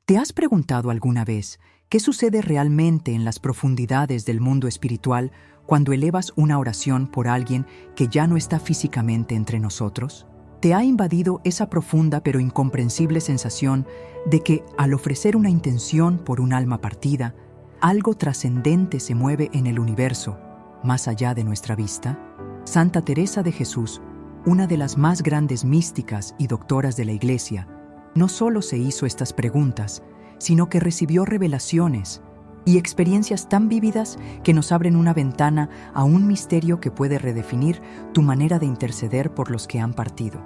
¿Te has preguntado alguna vez qué sucede realmente en las profundidades del mundo espiritual cuando elevas una oración por alguien que ya no está físicamente entre nosotros? ¿Te ha invadido esa profunda pero incomprensible sensación de que, al ofrecer una intención por un alma partida, algo trascendente se mueve en el universo, más allá de nuestra vista? Santa Teresa de Jesús, una de las más grandes místicas y doctoras de la Iglesia, no solo se hizo estas preguntas, sino que recibió revelaciones y experiencias tan vívidas que nos abren una ventana a un misterio que puede redefinir tu manera de interceder por los que han partido.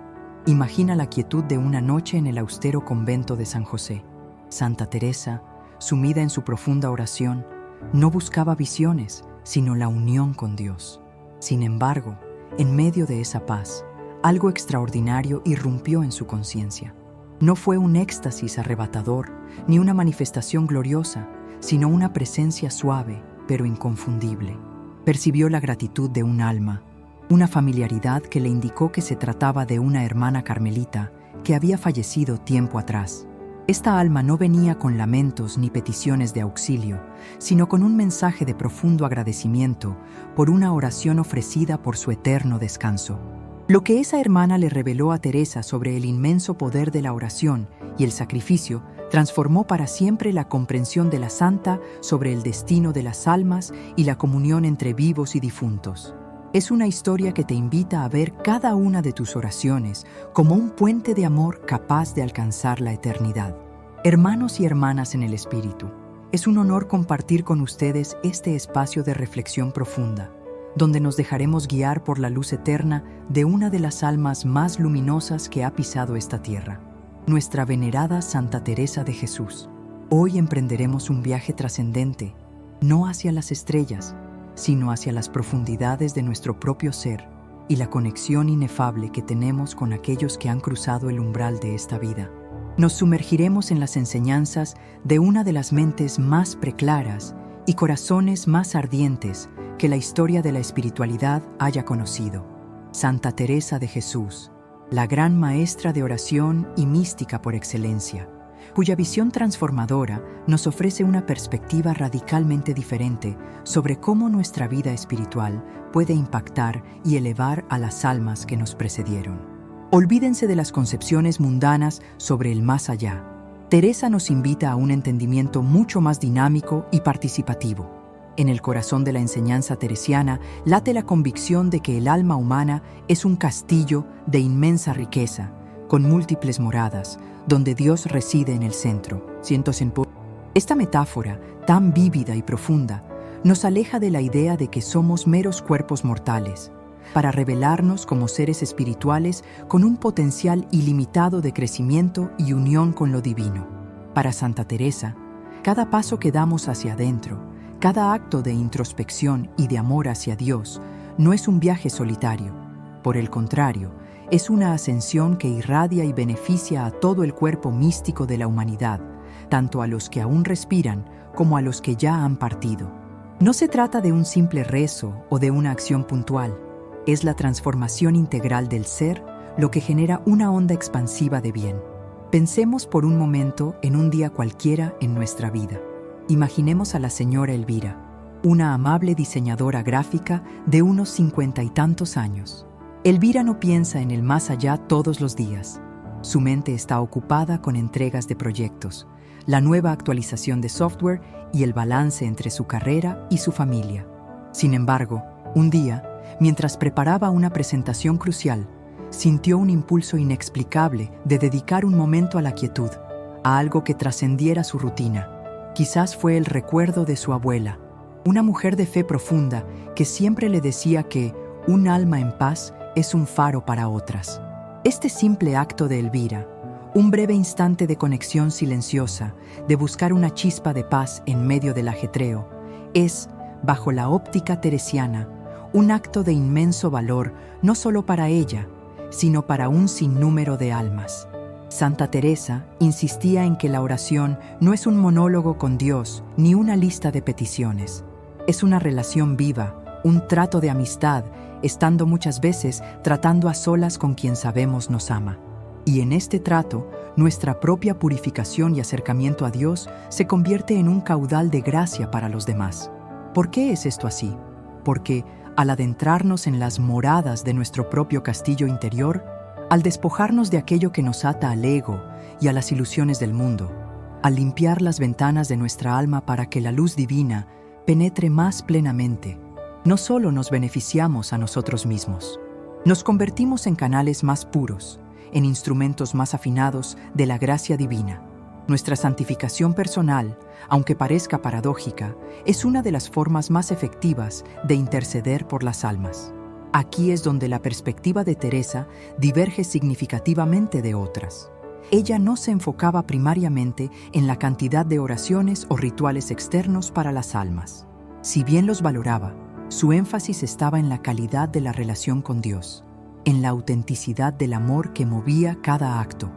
Imagina la quietud de una noche en el austero convento de San José. Santa Teresa, sumida en su profunda oración, no buscaba visiones, sino la unión con Dios. Sin embargo, en medio de esa paz, algo extraordinario irrumpió en su conciencia. No fue un éxtasis arrebatador, ni una manifestación gloriosa, sino una presencia suave, pero inconfundible. Percibió la gratitud de un alma, una familiaridad que le indicó que se trataba de una hermana carmelita que había fallecido tiempo atrás. Esta alma no venía con lamentos ni peticiones de auxilio, sino con un mensaje de profundo agradecimiento por una oración ofrecida por su eterno descanso. Lo que esa hermana le reveló a Teresa sobre el inmenso poder de la oración y el sacrificio transformó para siempre la comprensión de la santa sobre el destino de las almas y la comunión entre vivos y difuntos. Es una historia que te invita a ver cada una de tus oraciones como un puente de amor capaz de alcanzar la eternidad. Hermanos y hermanas en el Espíritu, es un honor compartir con ustedes este espacio de reflexión profunda, donde nos dejaremos guiar por la luz eterna de una de las almas más luminosas que ha pisado esta tierra, nuestra venerada Santa Teresa de Jesús. Hoy emprenderemos un viaje trascendente, no hacia las estrellas, sino hacia las profundidades de nuestro propio ser y la conexión inefable que tenemos con aquellos que han cruzado el umbral de esta vida. Nos sumergiremos en las enseñanzas de una de las mentes más preclaras y corazones más ardientes que la historia de la espiritualidad haya conocido. Santa Teresa de Jesús, la gran maestra de oración y mística por excelencia, cuya visión transformadora nos ofrece una perspectiva radicalmente diferente sobre cómo nuestra vida espiritual puede impactar y elevar a las almas que nos precedieron. Olvídense de las concepciones mundanas sobre el más allá. Teresa nos invita a un entendimiento mucho más dinámico y participativo. En el corazón de la enseñanza teresiana late la convicción de que el alma humana es un castillo de inmensa riqueza, con múltiples moradas, donde Dios reside en el centro. Esta metáfora, tan vívida y profunda, nos aleja de la idea de que somos meros cuerpos mortales, para revelarnos como seres espirituales con un potencial ilimitado de crecimiento y unión con lo divino. Para Santa Teresa, cada paso que damos hacia adentro, cada acto de introspección y de amor hacia Dios, no es un viaje solitario. Por el contrario, es una ascensión que irradia y beneficia a todo el cuerpo místico de la humanidad, tanto a los que aún respiran como a los que ya han partido. No se trata de un simple rezo o de una acción puntual. Es la transformación integral del ser lo que genera una onda expansiva de bien. Pensemos por un momento en un día cualquiera en nuestra vida. Imaginemos a la señora Elvira, una amable diseñadora gráfica de unos 50 y tantos años. Elvira no piensa en el más allá todos los días. Su mente está ocupada con entregas de proyectos, la nueva actualización de software y el balance entre su carrera y su familia. Sin embargo, un día, mientras preparaba una presentación crucial, sintió un impulso inexplicable de dedicar un momento a la quietud, a algo que trascendiera su rutina. Quizás fue el recuerdo de su abuela, una mujer de fe profunda que siempre le decía que un alma en paz es un faro para otras. Este simple acto de Elvira, un breve instante de conexión silenciosa, de buscar una chispa de paz en medio del ajetreo, es, bajo la óptica teresiana, un acto de inmenso valor no solo para ella, sino para un sinnúmero de almas. Santa Teresa insistía en que la oración no es un monólogo con Dios ni una lista de peticiones. Es una relación viva, un trato de amistad, estando muchas veces tratando a solas con quien sabemos nos ama. Y en este trato, nuestra propia purificación y acercamiento a Dios se convierte en un caudal de gracia para los demás. ¿Por qué es esto así? Porque al adentrarnos en las moradas de nuestro propio castillo interior, al despojarnos de aquello que nos ata al ego y a las ilusiones del mundo, al limpiar las ventanas de nuestra alma para que la luz divina penetre más plenamente, no solo nos beneficiamos a nosotros mismos, nos convertimos en canales más puros, en instrumentos más afinados de la gracia divina. Nuestra santificación personal, aunque parezca paradójica, es una de las formas más efectivas de interceder por las almas. Aquí es donde la perspectiva de Teresa diverge significativamente de otras. Ella no se enfocaba primariamente en la cantidad de oraciones o rituales externos para las almas. Si bien los valoraba, su énfasis estaba en la calidad de la relación con Dios, en la autenticidad del amor que movía cada acto.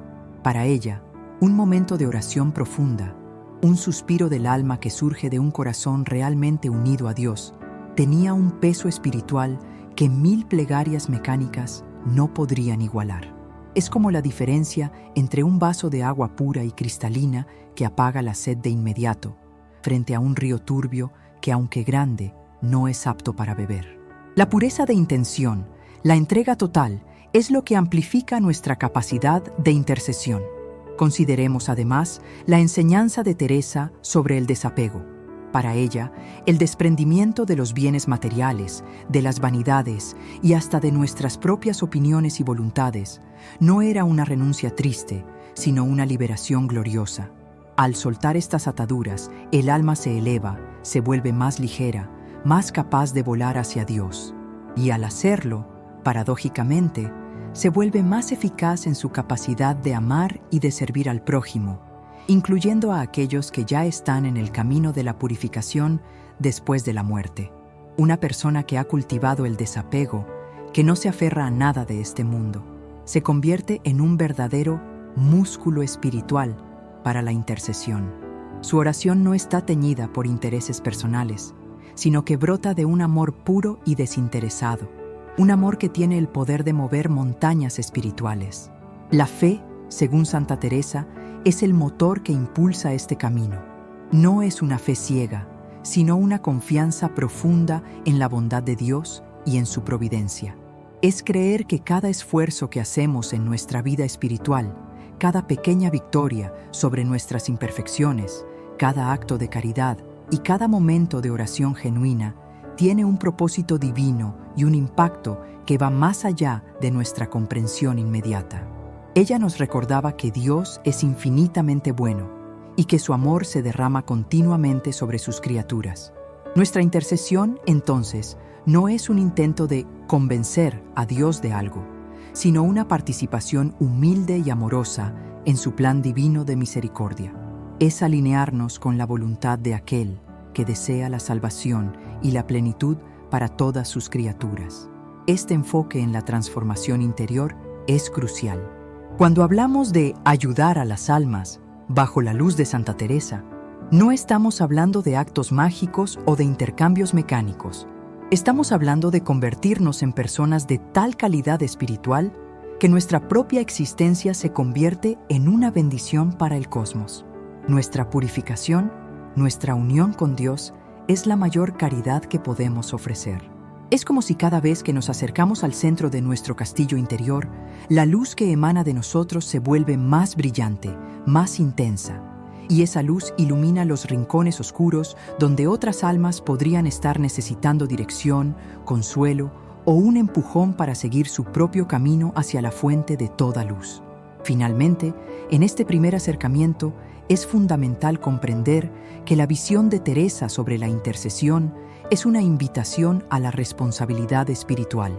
Para ella, un momento de oración profunda, un suspiro del alma que surge de un corazón realmente unido a Dios, tenía un peso espiritual que 1000 plegarias mecánicas no podrían igualar. Es como la diferencia entre un vaso de agua pura y cristalina que apaga la sed de inmediato, frente a un río turbio que, aunque grande, no es apto para beber. La pureza de intención, la entrega total, es lo que amplifica nuestra capacidad de intercesión. Consideremos además la enseñanza de Teresa sobre el desapego. Para ella, el desprendimiento de los bienes materiales, de las vanidades y hasta de nuestras propias opiniones y voluntades no era una renuncia triste, sino una liberación gloriosa. Al soltar estas ataduras, el alma se eleva, se vuelve más ligera, más capaz de volar hacia Dios. Y al hacerlo, paradójicamente, se vuelve más eficaz en su capacidad de amar y de servir al prójimo, incluyendo a aquellos que ya están en el camino de la purificación después de la muerte. Una persona que ha cultivado el desapego, que no se aferra a nada de este mundo, se convierte en un verdadero músculo espiritual para la intercesión. Su oración no está teñida por intereses personales, sino que brota de un amor puro y desinteresado, un amor que tiene el poder de mover montañas espirituales. La fe, según Santa Teresa, es el motor que impulsa este camino. No es una fe ciega, sino una confianza profunda en la bondad de Dios y en su providencia. Es creer que cada esfuerzo que hacemos en nuestra vida espiritual, cada pequeña victoria sobre nuestras imperfecciones, cada acto de caridad y cada momento de oración genuina tiene un propósito divino y un impacto que va más allá de nuestra comprensión inmediata. Ella nos recordaba que Dios es infinitamente bueno y que su amor se derrama continuamente sobre sus criaturas. Nuestra intercesión, entonces, no es un intento de convencer a Dios de algo, sino una participación humilde y amorosa en su plan divino de misericordia. Es alinearnos con la voluntad de aquel que desea la salvación y la plenitud para todas sus criaturas. Este enfoque en la transformación interior es crucial. Cuando hablamos de ayudar a las almas bajo la luz de Santa Teresa, no estamos hablando de actos mágicos o de intercambios mecánicos. Estamos hablando de convertirnos en personas de tal calidad espiritual que nuestra propia existencia se convierte en una bendición para el cosmos. Nuestra purificación, nuestra unión con Dios, es la mayor caridad que podemos ofrecer. Es como si cada vez que nos acercamos al centro de nuestro castillo interior, la luz que emana de nosotros se vuelve más brillante, más intensa, y esa luz ilumina los rincones oscuros donde otras almas podrían estar necesitando dirección, consuelo o un empujón para seguir su propio camino hacia la fuente de toda luz. Finalmente, en este primer acercamiento, es fundamental comprender que la visión de Teresa sobre la intercesión es una invitación a la responsabilidad espiritual.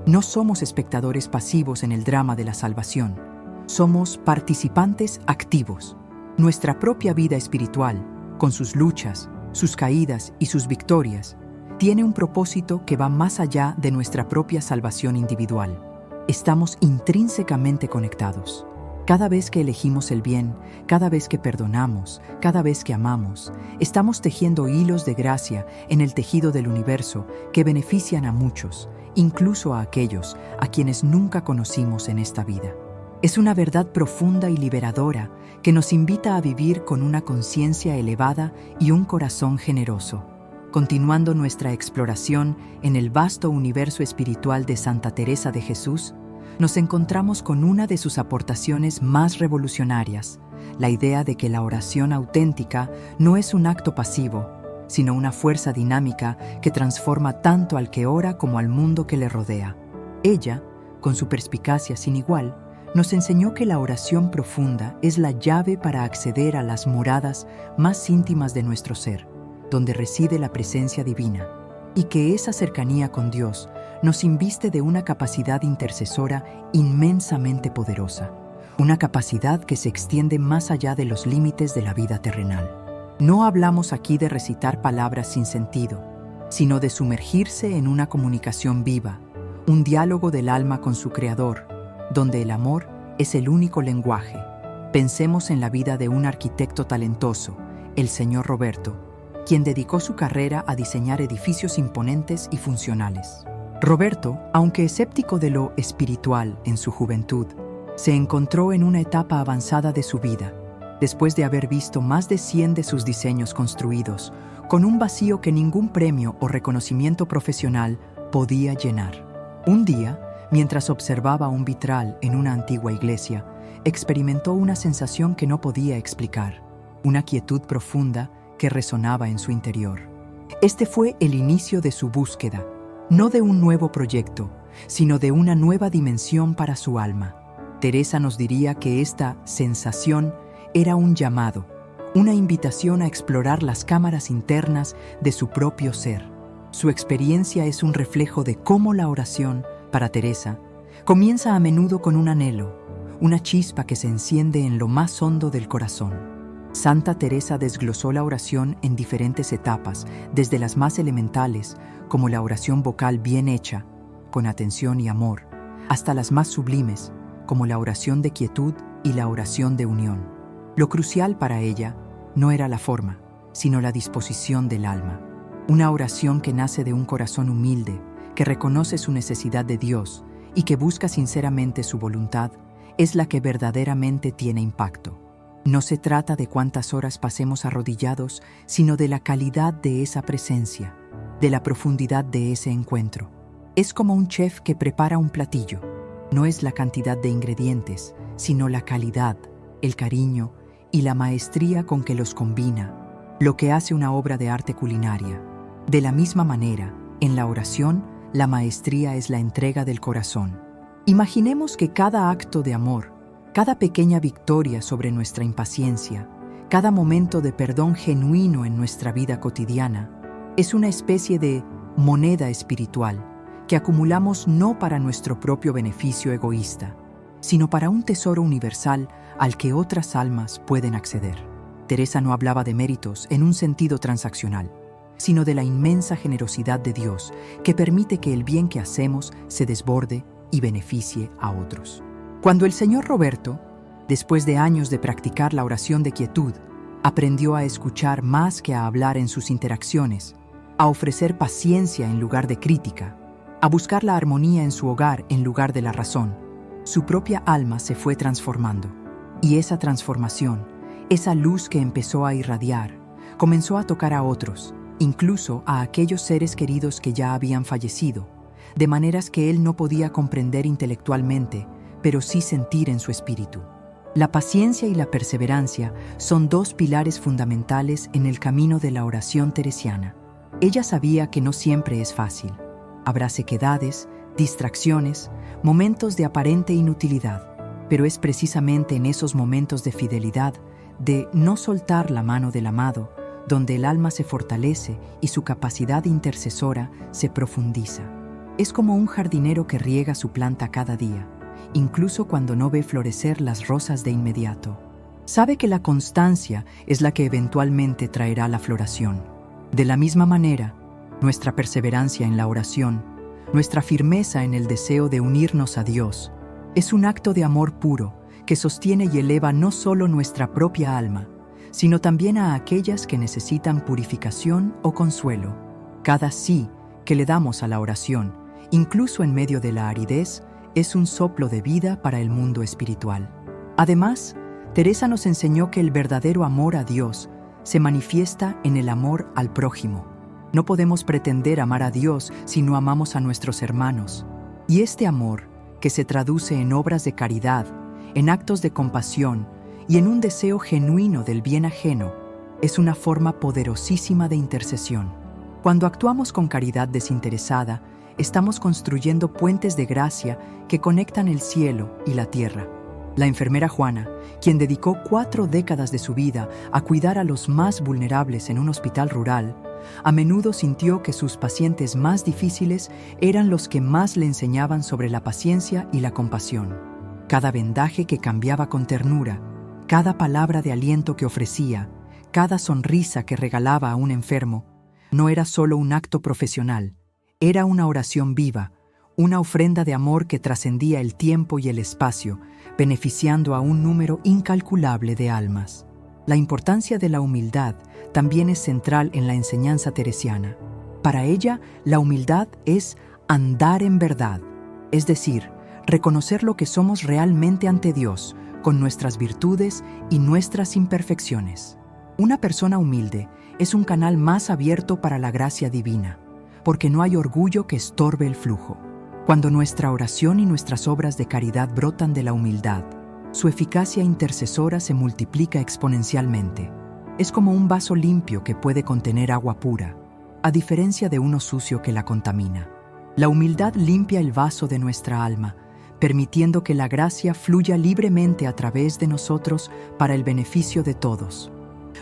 No somos espectadores pasivos en el drama de la salvación, somos participantes activos. Nuestra propia vida espiritual, con sus luchas, sus caídas y sus victorias, tiene un propósito que va más allá de nuestra propia salvación individual. Estamos intrínsecamente conectados. Cada vez que elegimos el bien, cada vez que perdonamos, cada vez que amamos, estamos tejiendo hilos de gracia en el tejido del universo que benefician a muchos, incluso a aquellos a quienes nunca conocimos en esta vida. Es una verdad profunda y liberadora que nos invita a vivir con una conciencia elevada y un corazón generoso. Continuando nuestra exploración en el vasto universo espiritual de Santa Teresa de Jesús, nos encontramos con una de sus aportaciones más revolucionarias, la idea de que la oración auténtica no es un acto pasivo, sino una fuerza dinámica que transforma tanto al que ora como al mundo que le rodea. Ella, con su perspicacia sin igual, nos enseñó que la oración profunda es la llave para acceder a las moradas más íntimas de nuestro ser, donde reside la presencia divina, y que esa cercanía con Dios nos inviste de una capacidad intercesora inmensamente poderosa, una capacidad que se extiende más allá de los límites de la vida terrenal. No hablamos aquí de recitar palabras sin sentido, sino de sumergirse en una comunicación viva, un diálogo del alma con su Creador, donde el amor es el único lenguaje. Pensemos en la vida de un arquitecto talentoso, el señor Roberto, quien dedicó su carrera a diseñar edificios imponentes y funcionales. Roberto, aunque escéptico de lo espiritual en su juventud, se encontró en una etapa avanzada de su vida, después de haber visto más de 100 de sus diseños construidos, con un vacío que ningún premio o reconocimiento profesional podía llenar. Un día, mientras observaba un vitral en una antigua iglesia, experimentó una sensación que no podía explicar, una quietud profunda que resonaba en su interior. Este fue el inicio de su búsqueda, no de un nuevo proyecto, sino de una nueva dimensión para su alma. Teresa nos diría que esta sensación era un llamado, una invitación a explorar las cámaras internas de su propio ser. Su experiencia es un reflejo de cómo la oración, para Teresa, comienza a menudo con un anhelo, una chispa que se enciende en lo más hondo del corazón. Santa Teresa desglosó la oración en diferentes etapas, desde las más elementales, como la oración vocal bien hecha, con atención y amor, hasta las más sublimes, como la oración de quietud y la oración de unión. Lo crucial para ella no era la forma, sino la disposición del alma. Una oración que nace de un corazón humilde, que reconoce su necesidad de Dios y que busca sinceramente su voluntad, es la que verdaderamente tiene impacto. No se trata de cuántas horas pasemos arrodillados, sino de la calidad de esa presencia, de la profundidad de ese encuentro. Es como un chef que prepara un platillo. No es la cantidad de ingredientes, sino la calidad, el cariño y la maestría con que los combina, lo que hace una obra de arte culinaria. De la misma manera, en la oración, la maestría es la entrega del corazón. Imaginemos que cada acto de amor, cada pequeña victoria sobre nuestra impaciencia, cada momento de perdón genuino en nuestra vida cotidiana, es una especie de moneda espiritual que acumulamos no para nuestro propio beneficio egoísta, sino para un tesoro universal al que otras almas pueden acceder. Teresa no hablaba de méritos en un sentido transaccional, sino de la inmensa generosidad de Dios que permite que el bien que hacemos se desborde y beneficie a otros. Cuando el señor Roberto, después de años de practicar la oración de quietud, aprendió a escuchar más que a hablar en sus interacciones, a ofrecer paciencia en lugar de crítica, a buscar la armonía en su hogar en lugar de la razón, su propia alma se fue transformando. Y esa transformación, esa luz que empezó a irradiar, comenzó a tocar a otros, incluso a aquellos seres queridos que ya habían fallecido, de maneras que él no podía comprender intelectualmente, pero sí sentir en su espíritu. La paciencia y la perseverancia son dos pilares fundamentales en el camino de la oración teresiana. Ella sabía que no siempre es fácil. Habrá sequedades, distracciones, momentos de aparente inutilidad, pero es precisamente en esos momentos de fidelidad, de no soltar la mano del amado, donde el alma se fortalece y su capacidad intercesora se profundiza. Es como un jardinero que riega su planta cada día, incluso cuando no ve florecer las rosas de inmediato. Sabe que la constancia es la que eventualmente traerá la floración. De la misma manera, nuestra perseverancia en la oración, nuestra firmeza en el deseo de unirnos a Dios, es un acto de amor puro que sostiene y eleva no solo nuestra propia alma, sino también a aquellas que necesitan purificación o consuelo. Cada sí que le damos a la oración, incluso en medio de la aridez, es un soplo de vida para el mundo espiritual. Además, Teresa nos enseñó que el verdadero amor a Dios se manifiesta en el amor al prójimo. No podemos pretender amar a Dios si no amamos a nuestros hermanos. Y este amor, que se traduce en obras de caridad, en actos de compasión y en un deseo genuino del bien ajeno, es una forma poderosísima de intercesión. Cuando actuamos con caridad desinteresada, estamos construyendo puentes de gracia que conectan el cielo y la tierra. La enfermera Juana, quien dedicó 4 décadas de su vida a cuidar a los más vulnerables en un hospital rural, a menudo sintió que sus pacientes más difíciles eran los que más le enseñaban sobre la paciencia y la compasión. Cada vendaje que cambiaba con ternura, cada palabra de aliento que ofrecía, cada sonrisa que regalaba a un enfermo, no era solo un acto profesional, era una oración viva, una ofrenda de amor que trascendía el tiempo y el espacio, beneficiando a un número incalculable de almas. La importancia de la humildad también es central en la enseñanza teresiana. Para ella, la humildad es andar en verdad, es decir, reconocer lo que somos realmente ante Dios, con nuestras virtudes y nuestras imperfecciones. Una persona humilde es un canal más abierto para la gracia divina, porque no hay orgullo que estorbe el flujo. Cuando nuestra oración y nuestras obras de caridad brotan de la humildad, su eficacia intercesora se multiplica exponencialmente. Es como un vaso limpio que puede contener agua pura, a diferencia de uno sucio que la contamina. La humildad limpia el vaso de nuestra alma, permitiendo que la gracia fluya libremente a través de nosotros para el beneficio de todos.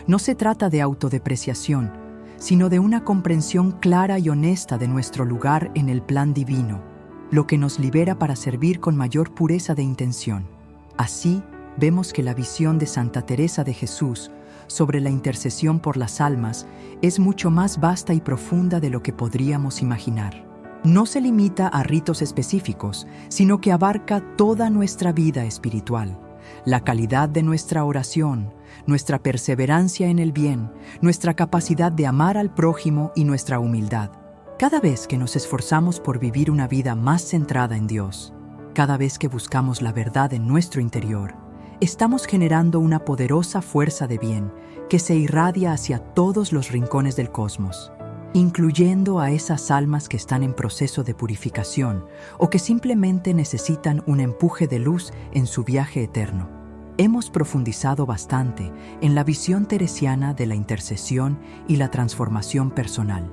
No se trata de autodepreciación, sino de una comprensión clara y honesta de nuestro lugar en el plan divino, lo que nos libera para servir con mayor pureza de intención. Así, vemos que la visión de Santa Teresa de Jesús sobre la intercesión por las almas es mucho más vasta y profunda de lo que podríamos imaginar. No se limita a ritos específicos, sino que abarca toda nuestra vida espiritual, la calidad de nuestra oración, nuestra perseverancia en el bien, nuestra capacidad de amar al prójimo y nuestra humildad. Cada vez que nos esforzamos por vivir una vida más centrada en Dios, cada vez que buscamos la verdad en nuestro interior, estamos generando una poderosa fuerza de bien que se irradia hacia todos los rincones del cosmos, incluyendo a esas almas que están en proceso de purificación o que simplemente necesitan un empuje de luz en su viaje eterno. Hemos profundizado bastante en la visión teresiana de la intercesión y la transformación personal.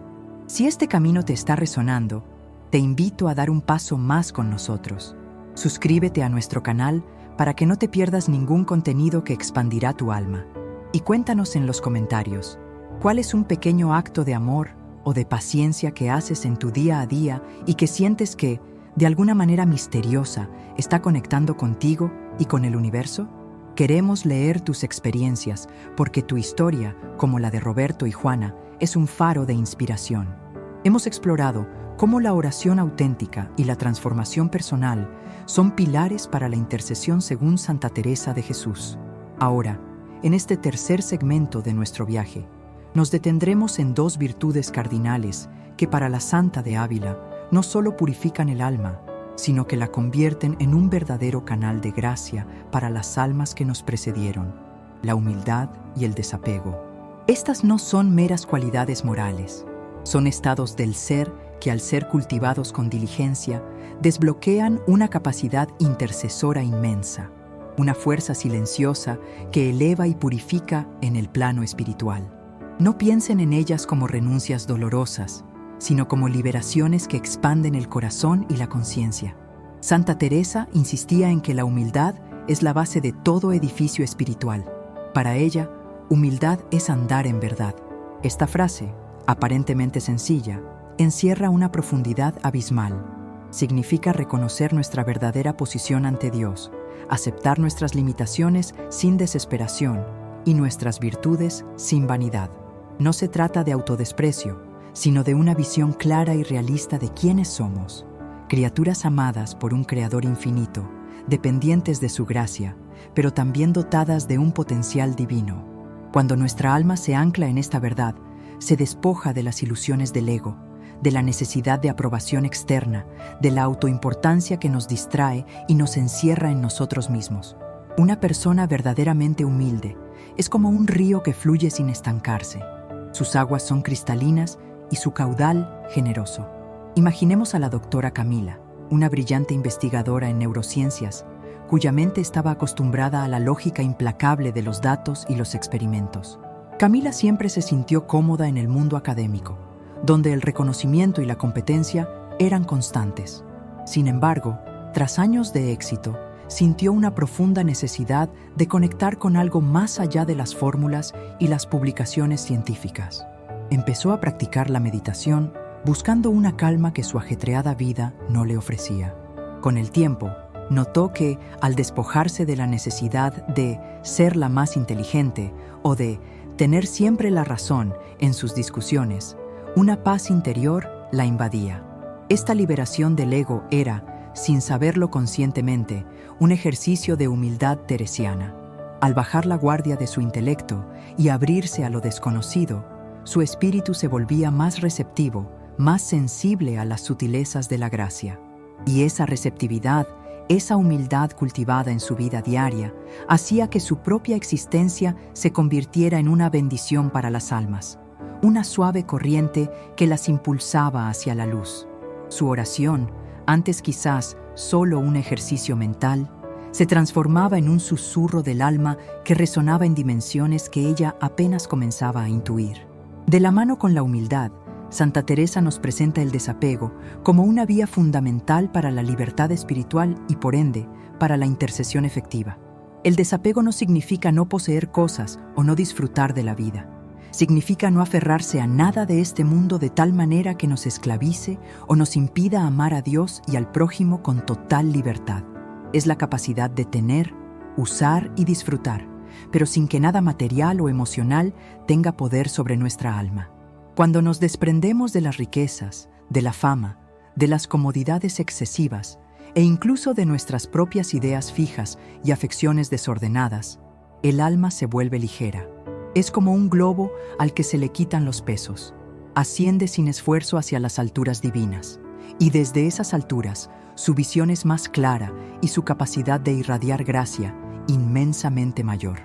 Si este camino te está resonando, te invito a dar un paso más con nosotros. Suscríbete a nuestro canal para que no te pierdas ningún contenido que expandirá tu alma. Y cuéntanos en los comentarios, ¿cuál es un pequeño acto de amor o de paciencia que haces en tu día a día y que sientes que, de alguna manera misteriosa, está conectando contigo y con el universo? Queremos leer tus experiencias porque tu historia, como la de Roberto y Juana, es un faro de inspiración. Hemos explorado cómo la oración auténtica y la transformación personal son pilares para la intercesión según Santa Teresa de Jesús. Ahora, en este tercer segmento de nuestro viaje, nos detendremos en 2 virtudes cardinales que para la Santa de Ávila no solo purifican el alma, sino que la convierten en un verdadero canal de gracia para las almas que nos precedieron: la humildad y el desapego. Estas no son meras cualidades morales, son estados del ser que, al ser cultivados con diligencia, desbloquean una capacidad intercesora inmensa, una fuerza silenciosa que eleva y purifica en el plano espiritual. No piensen en ellas como renuncias dolorosas, sino como liberaciones que expanden el corazón y la conciencia. Santa Teresa insistía en que la humildad es la base de todo edificio espiritual. Para ella, humildad es andar en verdad. Esta frase, aparentemente sencilla, encierra una profundidad abismal. Significa reconocer nuestra verdadera posición ante Dios, aceptar nuestras limitaciones sin desesperación y nuestras virtudes sin vanidad. No se trata de autodesprecio, sino de una visión clara y realista de quiénes somos, criaturas amadas por un Creador infinito, dependientes de su gracia, pero también dotadas de un potencial divino. Cuando nuestra alma se ancla en esta verdad, se despoja de las ilusiones del ego, de la necesidad de aprobación externa, de la autoimportancia que nos distrae y nos encierra en nosotros mismos. Una persona verdaderamente humilde es como un río que fluye sin estancarse. Sus aguas son cristalinas y su caudal generoso. Imaginemos a la doctora Camila, una brillante investigadora en neurociencias, cuya mente estaba acostumbrada a la lógica implacable de los datos y los experimentos. Camila siempre se sintió cómoda en el mundo académico, donde el reconocimiento y la competencia eran constantes. Sin embargo, tras años de éxito, sintió una profunda necesidad de conectar con algo más allá de las fórmulas y las publicaciones científicas. Empezó a practicar la meditación, buscando una calma que su ajetreada vida no le ofrecía. Con el tiempo, notó que, al despojarse de la necesidad de ser la más inteligente o de tener siempre la razón en sus discusiones, una paz interior la invadía. Esta liberación del ego era, sin saberlo conscientemente, un ejercicio de humildad teresiana. Al bajar la guardia de su intelecto y abrirse a lo desconocido, su espíritu se volvía más receptivo, más sensible a las sutilezas de la gracia. Y esa receptividad, esa humildad cultivada en su vida diaria, hacía que su propia existencia se convirtiera en una bendición para las almas, una suave corriente que las impulsaba hacia la luz. Su oración, antes quizás solo un ejercicio mental, se transformaba en un susurro del alma que resonaba en dimensiones que ella apenas comenzaba a intuir. De la mano con la humildad, Santa Teresa nos presenta el desapego como una vía fundamental para la libertad espiritual y, por ende, para la intercesión efectiva. El desapego no significa no poseer cosas o no disfrutar de la vida. Significa no aferrarse a nada de este mundo de tal manera que nos esclavice o nos impida amar a Dios y al prójimo con total libertad. Es la capacidad de tener, usar y disfrutar, pero sin que nada material o emocional tenga poder sobre nuestra alma. Cuando nos desprendemos de las riquezas, de la fama, de las comodidades excesivas e incluso de nuestras propias ideas fijas y afecciones desordenadas, el alma se vuelve ligera. Es como un globo al que se le quitan los pesos. Asciende sin esfuerzo hacia las alturas divinas, y desde esas alturas su visión es más clara y su capacidad de irradiar gracia inmensamente mayor.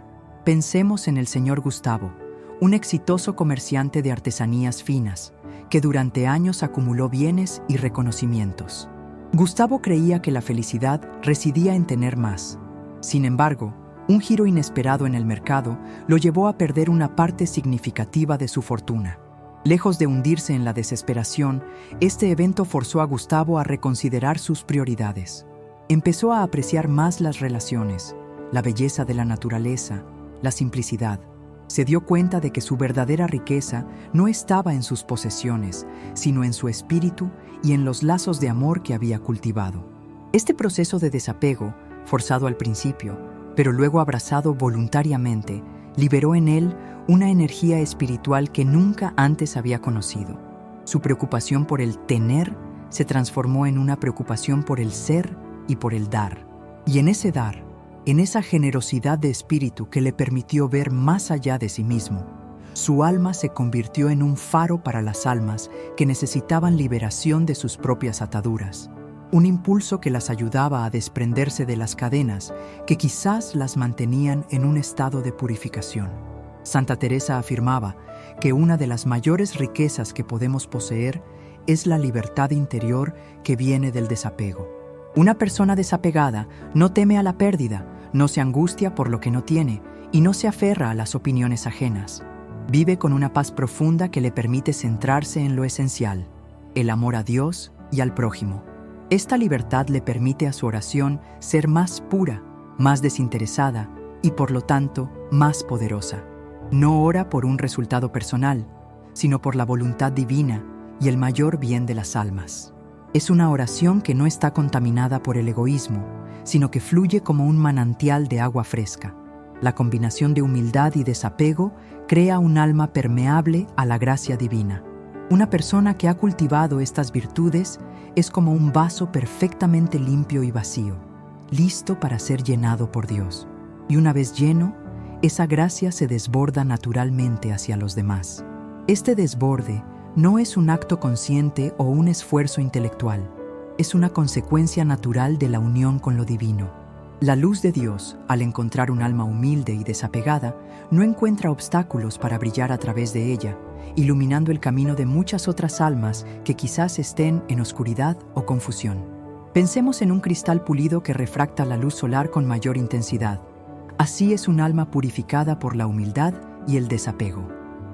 Pensemos en el señor Gustavo, un exitoso comerciante de artesanías finas, que durante años acumuló bienes y reconocimientos. Gustavo creía que la felicidad residía en tener más. Sin embargo, un giro inesperado en el mercado lo llevó a perder una parte significativa de su fortuna. Lejos de hundirse en la desesperación, este evento forzó a Gustavo a reconsiderar sus prioridades. Empezó a apreciar más las relaciones, la belleza de la naturaleza, la simplicidad. Se dio cuenta de que su verdadera riqueza no estaba en sus posesiones, sino en su espíritu y en los lazos de amor que había cultivado. Este proceso de desapego, forzado al principio, pero luego abrazado voluntariamente, liberó en él una energía espiritual que nunca antes había conocido. Su preocupación por el tener se transformó en una preocupación por el ser y por el dar. Y en ese dar, en esa generosidad de espíritu que le permitió ver más allá de sí mismo, su alma se convirtió en un faro para las almas que necesitaban liberación de sus propias ataduras. Un impulso que las ayudaba a desprenderse de las cadenas que quizás las mantenían en un estado de purificación. Santa Teresa afirmaba que una de las mayores riquezas que podemos poseer es la libertad interior que viene del desapego. Una persona desapegada no teme a la pérdida, no se angustia por lo que no tiene y no se aferra a las opiniones ajenas. Vive con una paz profunda que le permite centrarse en lo esencial, el amor a Dios y al prójimo. Esta libertad le permite a su oración ser más pura, más desinteresada y, por lo tanto, más poderosa. No ora por un resultado personal, sino por la voluntad divina y el mayor bien de las almas. Es una oración que no está contaminada por el egoísmo, sino que fluye como un manantial de agua fresca. La combinación de humildad y desapego crea un alma permeable a la gracia divina. Una persona que ha cultivado estas virtudes es como un vaso perfectamente limpio y vacío, listo para ser llenado por Dios. Y una vez lleno, esa gracia se desborda naturalmente hacia los demás. Este desborde no es un acto consciente o un esfuerzo intelectual. Es una consecuencia natural de la unión con lo divino. La luz de Dios, al encontrar un alma humilde y desapegada, no encuentra obstáculos para brillar a través de ella, iluminando el camino de muchas otras almas que quizás estén en oscuridad o confusión. Pensemos en un cristal pulido que refracta la luz solar con mayor intensidad. Así es un alma purificada por la humildad y el desapego.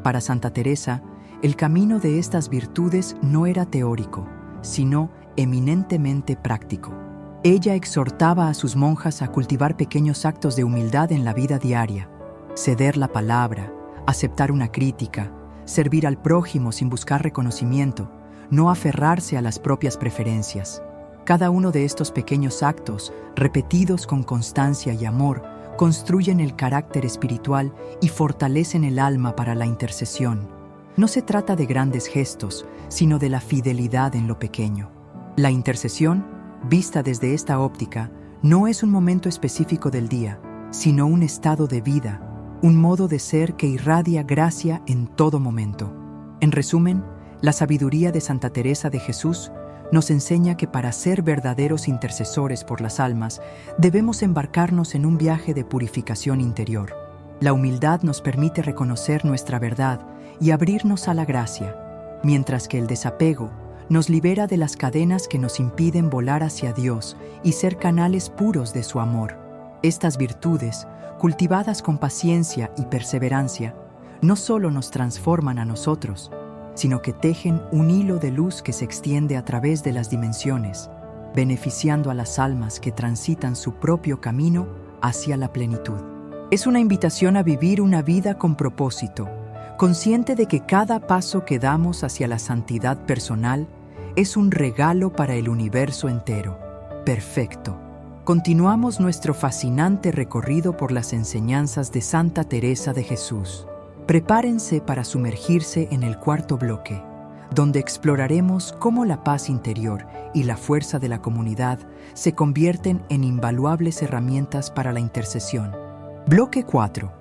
Para Santa Teresa, el camino de estas virtudes no era teórico, sino eminentemente práctico. Ella exhortaba a sus monjas a cultivar pequeños actos de humildad en la vida diaria, ceder la palabra, aceptar una crítica, servir al prójimo sin buscar reconocimiento, no aferrarse a las propias preferencias. Cada uno de estos pequeños actos, repetidos con constancia y amor, construyen el carácter espiritual y fortalecen el alma para la intercesión. No se trata de grandes gestos, sino de la fidelidad en lo pequeño. La intercesión, vista desde esta óptica, no es un momento específico del día, sino un estado de vida, un modo de ser que irradia gracia en todo momento. En resumen, la sabiduría de Santa Teresa de Jesús nos enseña que para ser verdaderos intercesores por las almas, debemos embarcarnos en un viaje de purificación interior. La humildad nos permite reconocer nuestra verdad y abrirnos a la gracia, mientras que el desapego nos libera de las cadenas que nos impiden volar hacia Dios y ser canales puros de su amor. Estas virtudes, cultivadas con paciencia y perseverancia, no solo nos transforman a nosotros, sino que tejen un hilo de luz que se extiende a través de las dimensiones, beneficiando a las almas que transitan su propio camino hacia la plenitud. Es una invitación a vivir una vida con propósito, consciente de que cada paso que damos hacia la santidad personal es un regalo para el universo entero. Perfecto. Continuamos nuestro fascinante recorrido por las enseñanzas de Santa Teresa de Jesús. Prepárense para sumergirse en el cuarto bloque, donde exploraremos cómo la paz interior y la fuerza de la comunidad se convierten en invaluables herramientas para la intercesión. Bloque 4.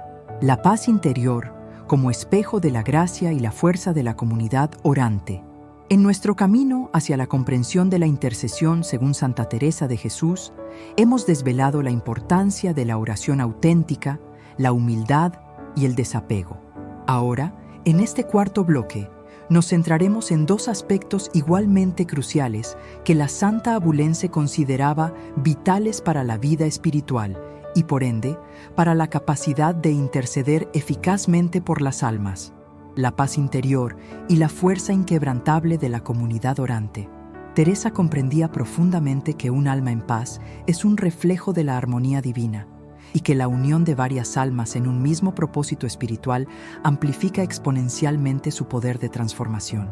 La paz interior como espejo de la gracia y la fuerza de la comunidad orante. En nuestro camino hacia la comprensión de la intercesión según Santa Teresa de Jesús, hemos desvelado la importancia de la oración auténtica, la humildad y el desapego. Ahora, en este cuarto bloque, nos centraremos en dos aspectos igualmente cruciales que la santa abulense consideraba vitales para la vida espiritual y, por ende, para la capacidad de interceder eficazmente por las almas: la paz interior y la fuerza inquebrantable de la comunidad orante. Teresa comprendía profundamente que un alma en paz es un reflejo de la armonía divina, y que la unión de varias almas en un mismo propósito espiritual amplifica exponencialmente su poder de transformación.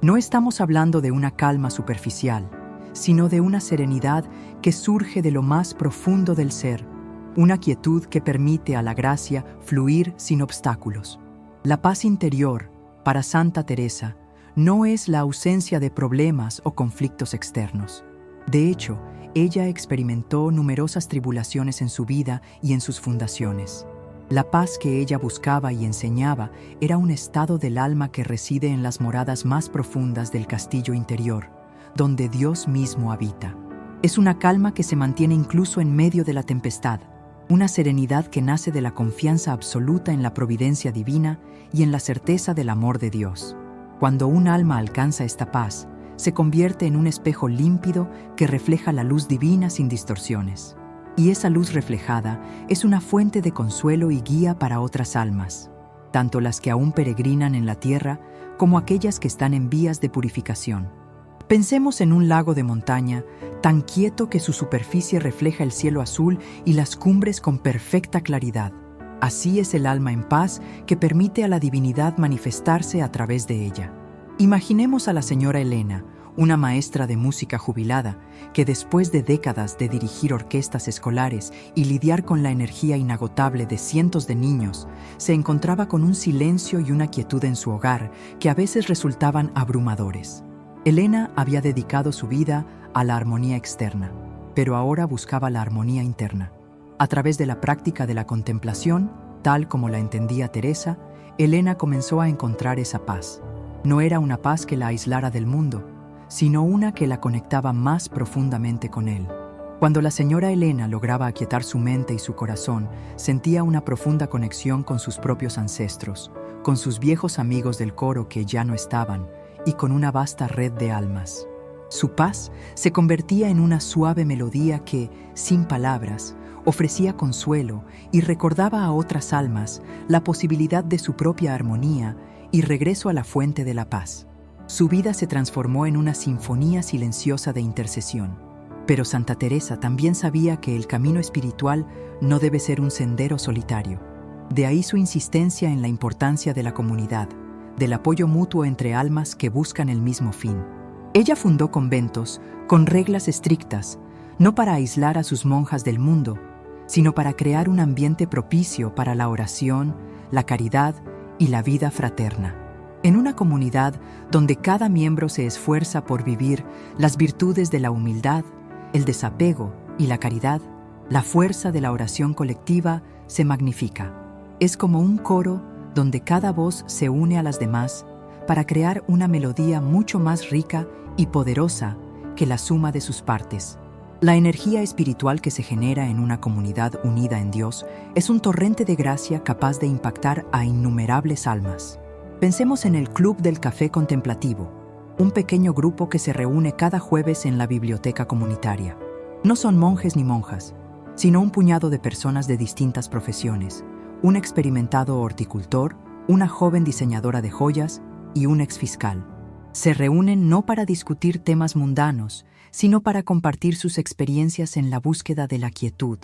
No estamos hablando de una calma superficial, sino de una serenidad que surge de lo más profundo del ser, una quietud que permite a la gracia fluir sin obstáculos. La paz interior, para Santa Teresa, no es la ausencia de problemas o conflictos externos. De hecho, ella experimentó numerosas tribulaciones en su vida y en sus fundaciones. La paz que ella buscaba y enseñaba era un estado del alma que reside en las moradas más profundas del castillo interior, donde Dios mismo habita. Es una calma que se mantiene incluso en medio de la tempestad, una serenidad que nace de la confianza absoluta en la providencia divina y en la certeza del amor de Dios. Cuando un alma alcanza esta paz, se convierte en un espejo límpido que refleja la luz divina sin distorsiones. Y esa luz reflejada es una fuente de consuelo y guía para otras almas, tanto las que aún peregrinan en la tierra como aquellas que están en vías de purificación. Pensemos en un lago de montaña tan quieto que su superficie refleja el cielo azul y las cumbres con perfecta claridad. Así es el alma en paz que permite a la divinidad manifestarse a través de ella. Imaginemos a la señora Elena, una maestra de música jubilada, que después de décadas de dirigir orquestas escolares y lidiar con la energía inagotable de cientos de niños, se encontraba con un silencio y una quietud en su hogar que a veces resultaban abrumadores. Elena había dedicado su vida a la armonía externa, pero ahora buscaba la armonía interna. A través de la práctica de la contemplación, tal como la entendía Teresa, Elena comenzó a encontrar esa paz. No era una paz que la aislara del mundo, sino una que la conectaba más profundamente con él. Cuando la señora Elena lograba aquietar su mente y su corazón, sentía una profunda conexión con sus propios ancestros, con sus viejos amigos del coro que ya no estaban, y con una vasta red de almas. Su paz se convertía en una suave melodía que, sin palabras, ofrecía consuelo y recordaba a otras almas la posibilidad de su propia armonía y regreso a la fuente de la paz. Su vida se transformó en una sinfonía silenciosa de intercesión. Pero Santa Teresa también sabía que el camino espiritual no debe ser un sendero solitario. De ahí su insistencia en la importancia de la comunidad, del apoyo mutuo entre almas que buscan el mismo fin. Ella fundó conventos con reglas estrictas, no para aislar a sus monjas del mundo, sino para crear un ambiente propicio para la oración, la caridad y la vida fraterna. En una comunidad donde cada miembro se esfuerza por vivir las virtudes de la humildad, el desapego y la caridad, la fuerza de la oración colectiva se magnifica. Es como un coro donde cada voz se une a las demás para crear una melodía mucho más rica y poderosa que la suma de sus partes. La energía espiritual que se genera en una comunidad unida en Dios es un torrente de gracia capaz de impactar a innumerables almas. Pensemos en el Club del Café Contemplativo, un pequeño grupo que se reúne cada jueves en la biblioteca comunitaria. No son monjes ni monjas, sino un puñado de personas de distintas profesiones, un experimentado horticultor, una joven diseñadora de joyas y un exfiscal. Se reúnen no para discutir temas mundanos, sino para compartir sus experiencias en la búsqueda de la quietud,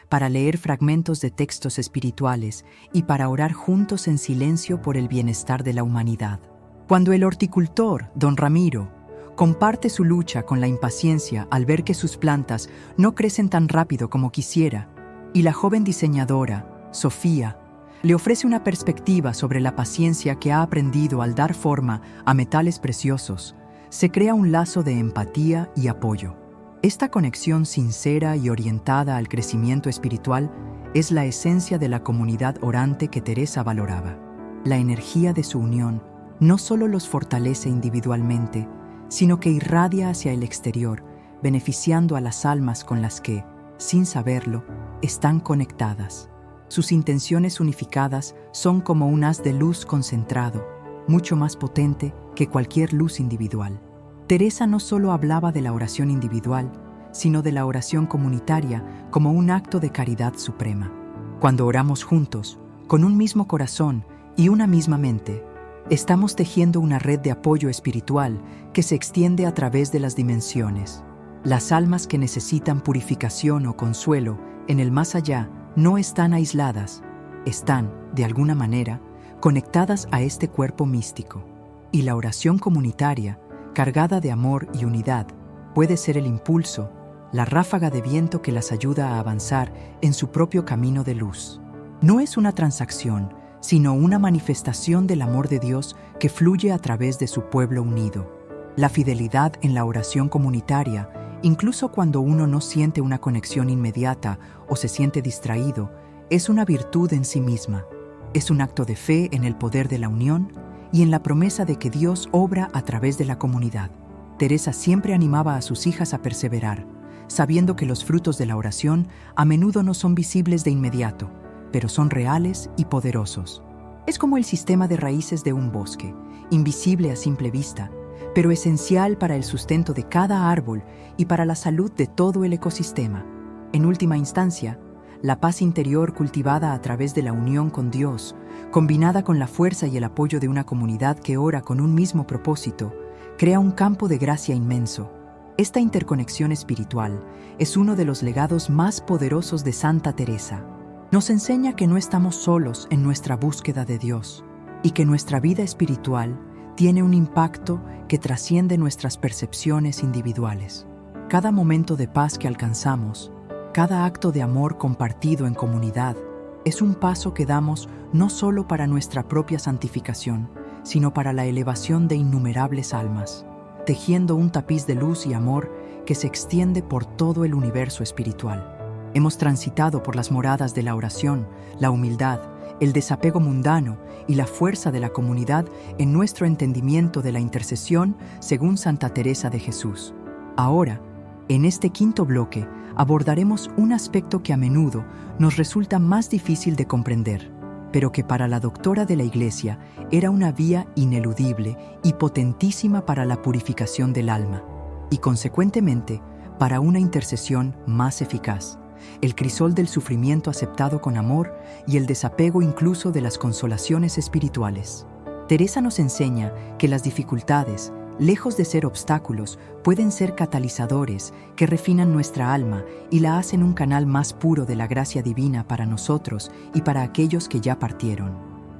para leer fragmentos de textos espirituales y para orar juntos en silencio por el bienestar de la humanidad. Cuando el horticultor, don Ramiro, comparte su lucha con la impaciencia al ver que sus plantas no crecen tan rápido como quisiera, y la joven diseñadora, Sofía, le ofrece una perspectiva sobre la paciencia que ha aprendido al dar forma a metales preciosos, se crea un lazo de empatía y apoyo. Esta conexión sincera y orientada al crecimiento espiritual es la esencia de la comunidad orante que Teresa valoraba. La energía de su unión no solo los fortalece individualmente, sino que irradia hacia el exterior, beneficiando a las almas con las que, sin saberlo, están conectadas. Sus intenciones unificadas son como un haz de luz concentrado, mucho más potente que cualquier luz individual. Teresa no solo hablaba de la oración individual, sino de la oración comunitaria como un acto de caridad suprema. Cuando oramos juntos, con un mismo corazón y una misma mente, estamos tejiendo una red de apoyo espiritual que se extiende a través de las dimensiones. Las almas que necesitan purificación o consuelo en el más allá no están aisladas, están, de alguna manera, conectadas a este cuerpo místico. Y la oración comunitaria, cargada de amor y unidad, puede ser el impulso, la ráfaga de viento que las ayuda a avanzar en su propio camino de luz. No es una transacción, sino una manifestación del amor de Dios que fluye a través de su pueblo unido. La fidelidad en la oración comunitaria, incluso cuando uno no siente una conexión inmediata o se siente distraído, es una virtud en sí misma. Es un acto de fe en el poder de la unión y en la promesa de que Dios obra a través de la comunidad. Teresa siempre animaba a sus hijas a perseverar, sabiendo que los frutos de la oración a menudo no son visibles de inmediato, pero son reales y poderosos. Es como el sistema de raíces de un bosque, invisible a simple vista, pero esencial para el sustento de cada árbol y para la salud de todo el ecosistema. En última instancia, la paz interior cultivada a través de la unión con Dios, combinada con la fuerza y el apoyo de una comunidad que ora con un mismo propósito, crea un campo de gracia inmenso. Esta interconexión espiritual es uno de los legados más poderosos de Santa Teresa. Nos enseña que no estamos solos en nuestra búsqueda de Dios y que nuestra vida espiritual tiene un impacto que trasciende nuestras percepciones individuales. Cada momento de paz que alcanzamos, cada acto de amor compartido en comunidad, es un paso que damos no solo para nuestra propia santificación, sino para la elevación de innumerables almas, tejiendo un tapiz de luz y amor que se extiende por todo el universo espiritual. Hemos transitado por las moradas de la oración, la humildad el desapego mundano y la fuerza de la comunidad en nuestro entendimiento de la intercesión según Santa Teresa de Jesús. Ahora, en este quinto bloque, abordaremos un aspecto que a menudo nos resulta más difícil de comprender, pero que para la doctora de la Iglesia era una vía ineludible y potentísima para la purificación del alma, y consecuentemente para una intercesión más eficaz: el crisol del sufrimiento aceptado con amor y el desapego incluso de las consolaciones espirituales. Teresa nos enseña que las dificultades, lejos de ser obstáculos, pueden ser catalizadores que refinan nuestra alma y la hacen un canal más puro de la gracia divina para nosotros y para aquellos que ya partieron.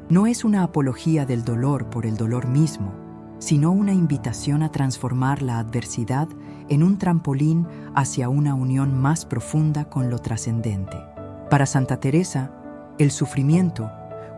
No es una apología del dolor por el dolor mismo, sino una invitación a transformar la adversidad en un trampolín hacia una unión más profunda con lo trascendente. Para Santa Teresa, el sufrimiento,